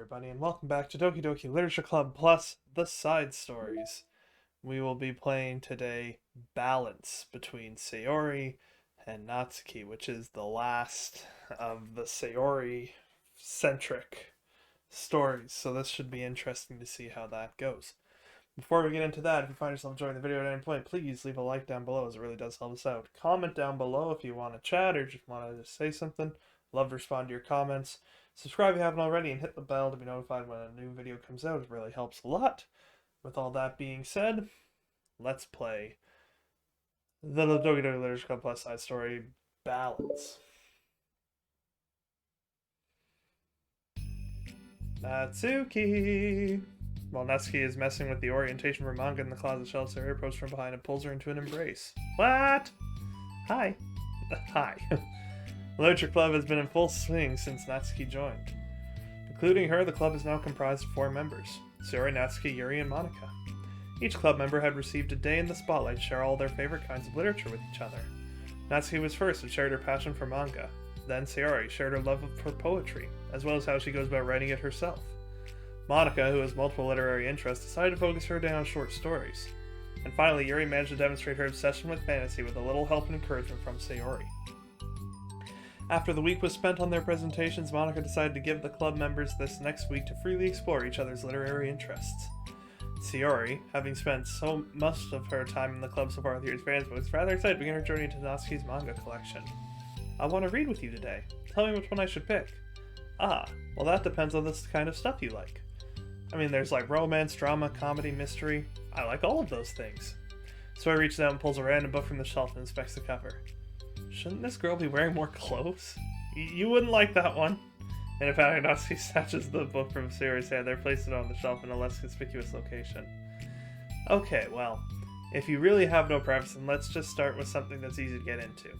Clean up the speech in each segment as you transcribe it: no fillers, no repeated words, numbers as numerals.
everybody, and welcome back to Doki Doki Literature Club plus the side stories. We will be playing today Balance between Sayori and Natsuki, which is the last of the Sayori-centric stories, so this should be interesting to see how that goes. Before we get into that, if you find yourself enjoying the video at any point, please leave a like down below as it really does help us out. Comment down below if you want to chat or just want to just say something. Love to respond to your comments. Subscribe if you haven't already and hit the bell to be notified when a new video comes out. It really helps a lot. With all that being said, let's play the Doki Doki Literature Club plus side story, Balance. Natsuki! While Natsuki is messing with the orientation for manga in the closet shelf, Sayori approaches from behind and pulls her into an embrace. What? Hi. Hi. The Literature Club has been in full swing since Natsuki joined. Including her, the club is now comprised of 4 members: Sayori, Natsuki, Yuri, and Monika. Each club member had received a day in the spotlight to share all their favorite kinds of literature with each other. Natsuki was first and shared her passion for manga. Then Sayori shared her love for poetry, as well as how she goes about writing it herself. Monika, who has multiple literary interests, decided to focus her day on short stories. And finally, Yuri managed to demonstrate her obsession with fantasy with a little help and encouragement from Sayori. After the week was spent on their presentations, Monika decided to give the club members this next week to freely explore each other's literary interests. Sayori, having spent so much of her time in the club so far with Yuri's fans, was rather excited to begin her journey into Natsuki's manga collection. I want to read with you today. Tell me which one I should pick. Ah, well that depends on the kind of stuff you like. I mean, there's like romance, drama, comedy, mystery. I like all of those things. So I reaches out and pulls a random book from the shelf and inspects the cover. Shouldn't this girl be wearing more clothes? You wouldn't like that one. And in fact, Natsuki snatches the book from Sayori's hand. They place it on the shelf in a less conspicuous location. Okay, well, if you really have no preference, then let's just start with something that's easy to get into.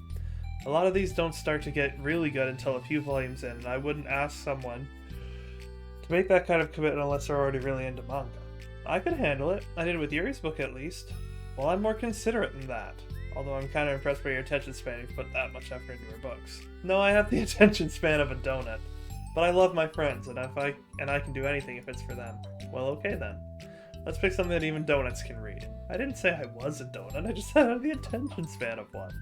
A lot of these don't start to get really good until a few volumes in, and I wouldn't ask someone to make that kind of commitment unless they're already really into manga. I could handle it. I did with Yuri's book at least. Well, I'm more considerate than that. Although I'm kind of impressed by your attention span if you put that much effort into your books. No, I have the attention span of a donut. But I love my friends, and I can do anything if it's for them. Well, okay then. Let's pick something that even donuts can read. I didn't say I was a donut, I just said I have the attention span of one.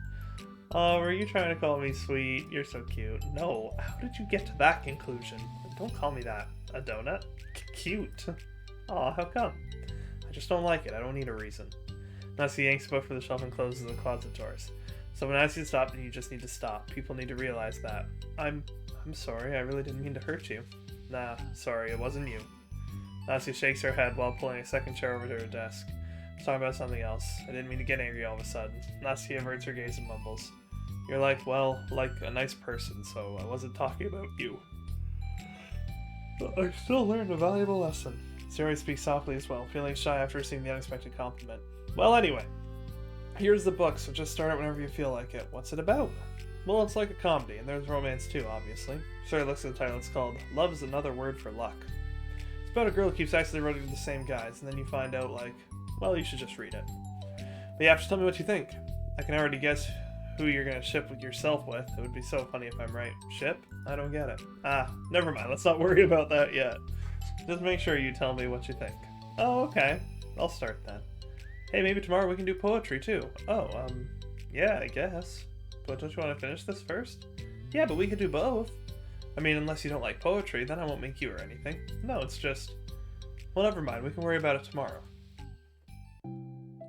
Oh, were you trying to call me sweet? You're so cute. No, how did you get to that conclusion? Don't call me that. A donut? Cute. Aw, how come? I just don't like it. I don't need a reason. Natsuki yanks the book from the shelf and closes the closet doors. So when I ask you to stop, then you just need to stop. People need to realize that. I'm sorry. I really didn't mean to hurt you. Nah, sorry. It wasn't you. Natsuki shakes her head while pulling a second chair over to her desk. Let's talk about something else. I didn't mean to get angry all of a sudden. Natsuki averts her gaze and mumbles. You're like a nice person, so I wasn't talking about you. But I still learned a valuable lesson. Sayori speaks softly as well, feeling shy after receiving the unexpected compliment. Well, anyway, here's the book, so just start it whenever you feel like it. What's it about? Well, it's like a comedy, and there's romance too, obviously. Sayori looks at the title. It's called Love is Another Word for Luck. It's about a girl who keeps accidentally running into the same guys, and then you find out, well, you should just read it. But you have to tell me what you think. I can already guess who you're going to ship with yourself with. It would be so funny if I'm right. Ship? I don't get it. Ah, never mind. Let's not worry about that yet. Just make sure you tell me what you think. Oh, okay. I'll start then. Hey, maybe tomorrow we can do poetry too. Oh, yeah, I guess. But don't you want to finish this first? Yeah, but we could do both. I mean, unless you don't like poetry, then I won't make you or anything. No, it's just... Well, never mind. We can worry about it tomorrow.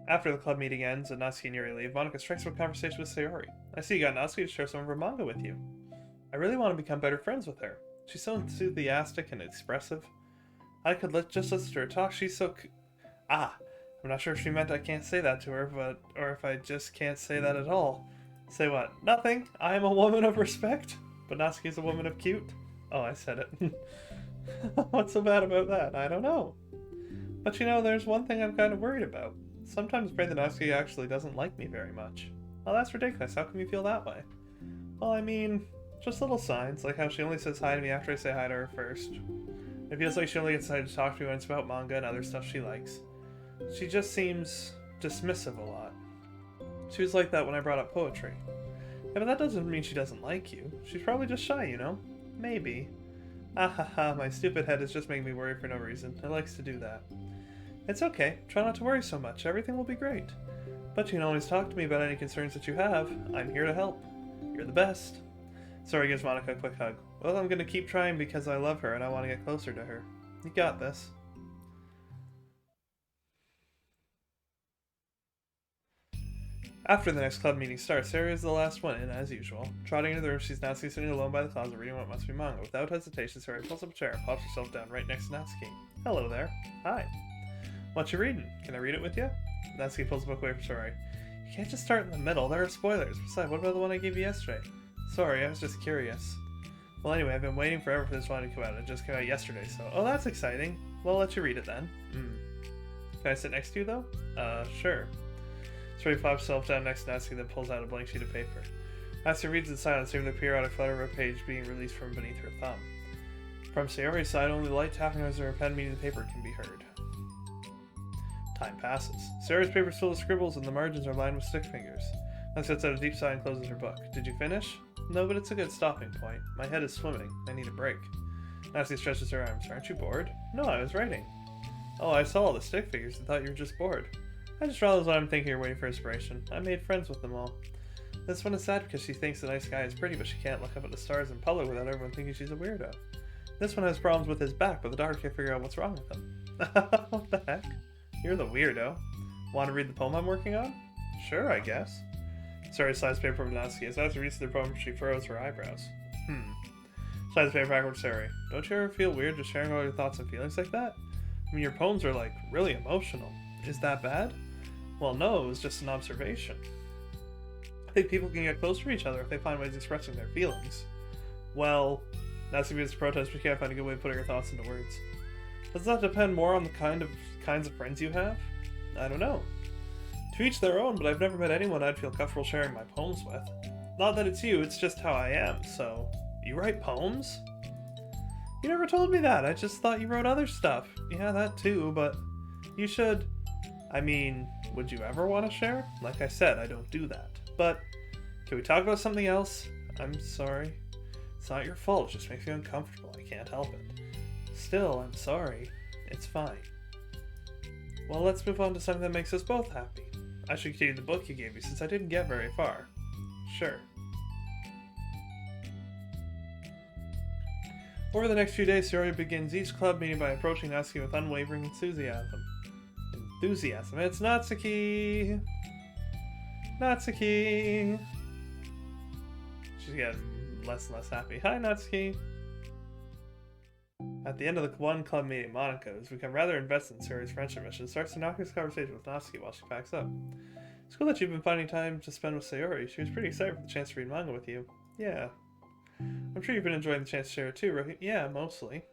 After the club meeting ends and Natsuki and Yuri leave, Monika strikes up a conversation with Sayori. I see you got Natsuki to share some of her manga with you. I really want to become better friends with her. She's so enthusiastic and expressive. I could just listen to her talk. She's so... I'm not sure if she meant I can't say that to her, or if I just can't say that at all. Say what? Nothing. I am a woman of respect, but Natsuki's a woman of cute. Oh, I said it. What's so bad about that? I don't know. But you know, there's one thing I'm kind of worried about. Sometimes afraid that Natsuki actually doesn't like me very much. Well, that's ridiculous. How come you feel that way? Well, I mean, just little signs, like how she only says hi to me after I say hi to her first. It feels like she only gets excited to talk to me when it's about manga and other stuff she likes. She just seems dismissive a lot. She was like that when I brought up poetry. Yeah, but that doesn't mean she doesn't like you. She's probably just shy, you know? Maybe. Ah ha ha, my stupid head is just making me worry for no reason. It likes to do that. It's okay. Try not to worry so much. Everything will be great. But you can always talk to me about any concerns that you have. I'm here to help. You're the best. Sayori gives Monika a quick hug. Well, I'm going to keep trying because I love her and I want to get closer to her. You got this. After the next club meeting starts, Sayori is the last one in, as usual. Trotting into the room, she's Natsuki sitting alone by the closet reading what must be manga. Without hesitation, Sayori pulls up a chair and pops herself down right next to Natsuki. Hello there. Hi. What you reading? Can I read it with you? Natsuki pulls the book away from Sayori. You can't just start in the middle. There are spoilers. Besides, what about the one I gave you yesterday? Sorry, I was just curious. Well, anyway, I've been waiting forever for this one to come out. It just came out yesterday, so... Oh, that's exciting. Well, I'll let you read it then. Can I sit next to you, though? Sure. Sayori flops herself down next to Natsuki, then pulls out a blank sheet of paper. Natsuki reads in silence, hearing the periodic flutter of a page being released from beneath her thumb. From Sayori's side, only the light tapping noise of her pen meeting the paper can be heard. Time passes. Sayori's paper is full of scribbles, and the margins are lined with stick fingers. Natsuki lets out a deep sigh and closes her book. Did you finish? No, but it's a good stopping point. My head is swimming. I need a break. Natsuki stretches her arms. Aren't you bored? No, I was writing. Oh, I saw all the stick figures and thought you were just bored. I just realized what I'm thinking you're waiting for inspiration. I made friends with them all. This one is sad because she thinks the night sky is pretty, but she can't look up at the stars in public without everyone thinking she's a weirdo. This one has problems with his back, but the doctor can't figure out what's wrong with him. What the heck? You're the weirdo. Want to read the poem I'm working on? Sure, I guess. Sayori slides paper over to Natsuki. As Natsuki reads the poem, she furrows her eyebrows. Slides the paper backward to Sayori. Don't you ever feel weird just sharing all your thoughts and feelings like that? I mean, your poems are, like, really emotional. Is that bad? Well, no, it was just an observation. I think people can get closer to each other if they find ways expressing their feelings. Well, Natsuki begins to protest, but can't find a good way of putting her thoughts into words. Does that depend more on the kinds of friends you have? I don't know. To each their own, but I've never met anyone I'd feel comfortable sharing my poems with. Not that it's you, it's just how I am, so... You write poems? You never told me that, I just thought you wrote other stuff. Yeah, that too, but... You should... I mean, would you ever want to share? Like I said, I don't do that. But, can we talk about something else? I'm sorry. It's not your fault, it just makes me uncomfortable, I can't help it. Still, I'm sorry. It's fine. Well, let's move on to something that makes us both happy. I should continue the book you gave me since I didn't get very far. Sure. Over the next few days, Sayori begins each club meeting by approaching Natsuki with unwavering enthusiasm. It's Natsuki! Natsuki! She's getting less and less happy. Hi, Natsuki! At the end of the one club meeting, Monika, who's become rather invested in Sayori's friendship mission, starts to knock this conversation with Natsuki while she packs up. It's cool that you've been finding time to spend with Sayori. She was pretty excited for the chance to read manga with you. Yeah. I'm sure you've been enjoying the chance to share it too, right? Yeah, mostly.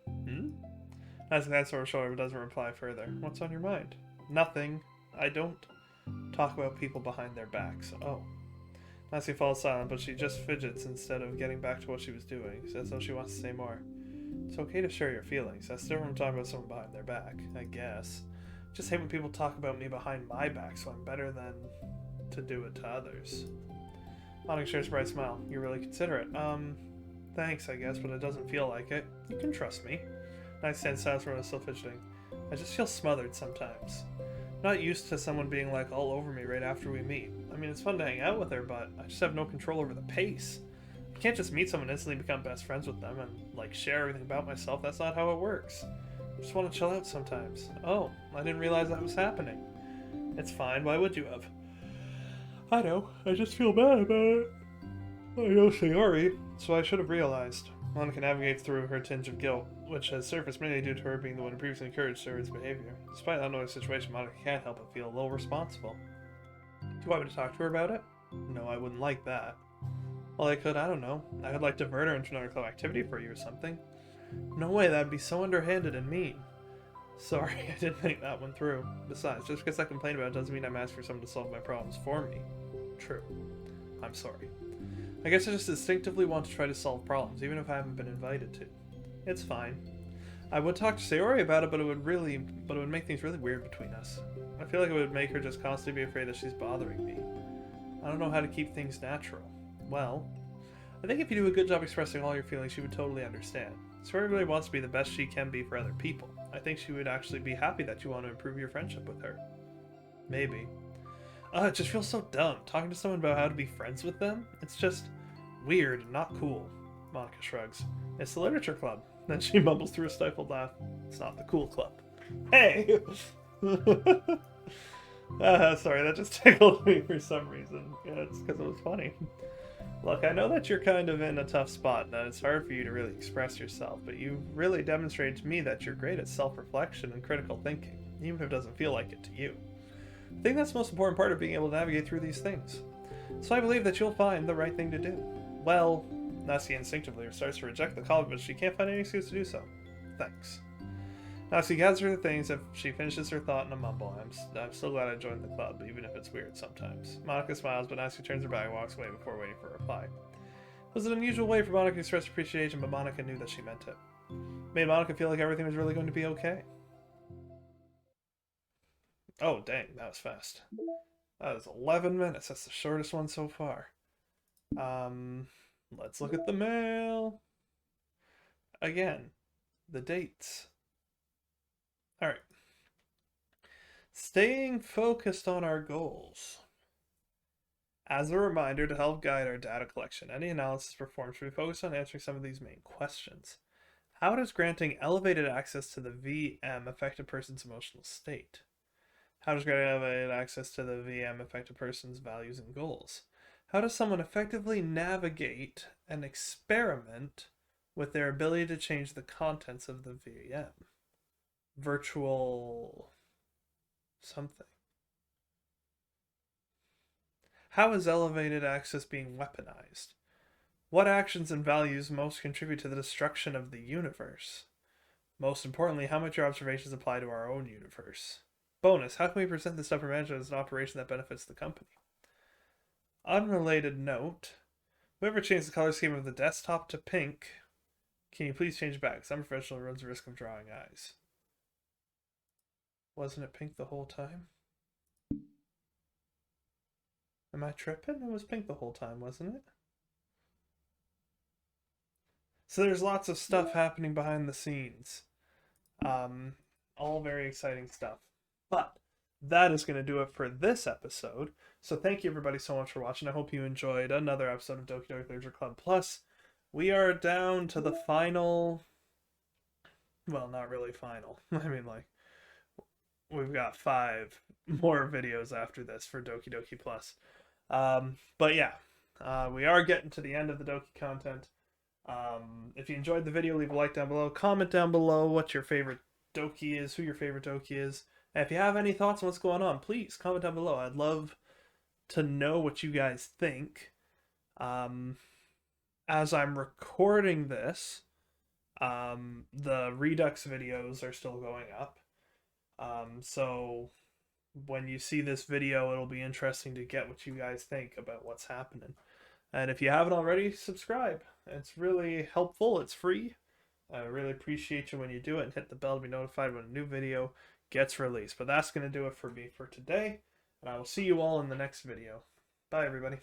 Natsuki hands over her shoulder but doesn't reply further. What's on your mind? Nothing. I don't talk about people behind their backs. Oh. Natsuki falls silent, but she just fidgets instead of getting back to what she was doing, as though she wants to say more. It's okay to share your feelings. That's different from talking about someone behind their back, I guess. Just hate when people talk about me behind my back, so I'm better than to do it to others. Monika shares a bright smile. You're really considerate. Thanks, I guess, but it doesn't feel like it. You can trust me. Natsuki stands silent for a minute, still fidgeting. I just feel smothered sometimes. Not used to someone being like all over me right after we meet. I mean, it's fun to hang out with her, but I just have no control over the pace. I can't just meet someone and instantly become best friends with them and, like, share everything about myself. That's not how it works. I just want to chill out sometimes. Oh, I didn't realize that was happening. It's fine, why would you have? I know, I just feel bad about it. I know Sayori, so I should have realized. Monika navigates through her tinge of guilt, which has surfaced mainly due to her being the one who previously encouraged Sayori's behavior. Despite that annoying situation, Monika can't help but feel a little responsible. Do you want me to talk to her about it? No, I wouldn't like that. Well, I don't know. I could like divert her into another club activity for you or something. No way, that'd be so underhanded and mean. Sorry, I didn't think that one through. Besides, just because I complain about it doesn't mean I'm asking for someone to solve my problems for me. True. I'm sorry. I guess I just instinctively want to try to solve problems, even if I haven't been invited to. It's fine. I would talk to Sayori about it, but it would make things really weird between us. I feel like it would make her just constantly be afraid that she's bothering me. I don't know how to keep things natural. Well, I think if you do a good job expressing all your feelings, she would totally understand. Sayori really wants to be the best she can be for other people. I think she would actually be happy that you want to improve your friendship with her. Maybe. It just feels so dumb. Talking to someone about how to be friends with them? It's just weird and not cool. Monica shrugs. It's the literature club. Then she mumbles through a stifled laugh. It's not the cool club. Hey! Sorry, that just tickled me for some reason. Yeah, it's because it was funny. Look, I know that you're kind of in a tough spot and that it's hard for you to really express yourself, but you really demonstrated to me that you're great at self-reflection and critical thinking, even if it doesn't feel like it to you. I think that's the most important part of being able to navigate through these things. So I believe that you'll find the right thing to do. Well, Natsuki instinctively starts to reject the call, but she can't find any excuse to do so. Thanks. Natsuki gathers her things if she finishes her thought in a mumble. I'm so glad I joined the club, even if it's weird sometimes. Monica smiles, but Natsuki turns her back and walks away before waiting for a reply. It was an unusual way for Monica to express appreciation, but Monica knew that she meant it. It made Monica feel like everything was really going to be okay. Oh, dang, that was fast. That was 11 minutes. That's the shortest one so far. Let's look at the mail. Again, the dates. Alright. Staying focused on our goals. As a reminder to help guide our data collection, any analysis performed should be focused on answering some of these main questions. How does granting elevated access to the VM affect a person's emotional state? How does granting elevated access to the VM affect a person's values and goals? How does someone effectively navigate and experiment with their ability to change the contents of the VM? Virtual something. How is elevated access being weaponized? What actions and values most contribute to the destruction of the universe? Most importantly, how much your observations apply to our own universe? Bonus, how can we present this upper management as an operation that benefits the company? Unrelated note, whoever changed the color scheme of the desktop to pink, can you please change it back? Some professional runs the risk of drawing eyes. Wasn't it pink the whole time? Am I tripping? It was pink the whole time, wasn't it? So there's lots of stuff happening behind the scenes. All very exciting stuff. But that is going to do it for this episode. So thank you everybody so much for watching. I hope you enjoyed another episode of Doki Doki Literature Club Plus. We are down to the final... Well, not really final. I mean, like, we've got 5 more videos after this for Doki Doki Plus. But yeah, we are getting to the end of the Doki content. If you enjoyed the video, leave a like down below. Comment down below what your favorite Doki is, who your favorite Doki is. And if you have any thoughts on what's going on, please comment down below. I'd love to know what you guys think. As I'm recording this, the Redux videos are still going up. So when you see this video, it'll be interesting to get what you guys think about what's happening. And if you haven't already, subscribe. It's really helpful. It's free. I really appreciate you when you do it, and hit the bell to be notified when a new video gets released. But that's going to do it for me for today, and I will see you all in the next video. Bye, everybody.